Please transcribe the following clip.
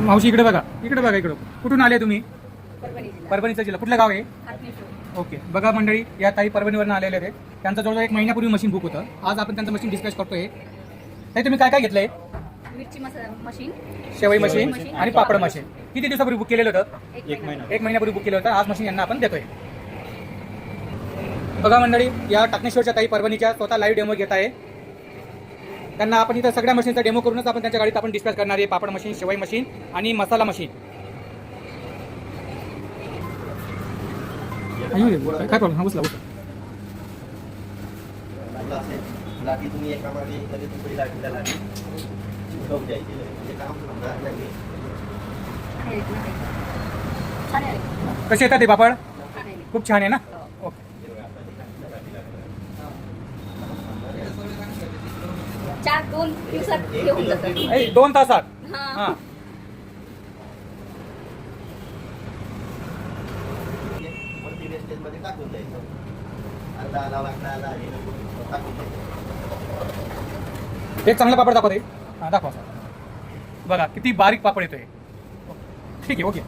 मावशी इकडे बघा, इकडे बघा, इकडं कुठून आले तुम्ही? परभणीचा जिल्हा. कुठलं गाव आहे? ओके. बघा मंडळी, या ताई परभणीवरून आलेले आहेत. त्यांचं जवळजवळ 1 महिन्यापूर्वी मशीन बुक होतं. आज आपण त्यांचं मशीन डिस्कस करतोय. ताई तुम्ही काय काय घेतलंय? मिरची मशीन, शेवई मशीन आणि पापड मशीन. किती दिवसापूर्वी बुक केलेलं होतं? 1 महिन्यापूर्वी बुक केलं होतं. आज मशीन यांना आपण देतोय. बघा मंडळी, या टाकनेश्वरच्या ताई परभणीच्या स्वतः लाईव्ह डेमो घेत आहे. त्यांना आपण इथं सगळ्या मशीनचा डेमो करूनच आपण त्यांच्या गाडीत आपण डिस्कस करणार आहे. पापड मशीन, शेवई मशीन आणि मसाला मशीन. काय प्रॉब्लेम? हा बसला बसला. कसे येतात ते पापड? खूप छान आहे ना? ओके. 2 दिवसात घेऊन जातात. 2 तासात. हां. एक चांगला पापड दाखव ते. हां दाखवा. बघा किती बारीक पापड येतोय. ठीक आहे. ओके.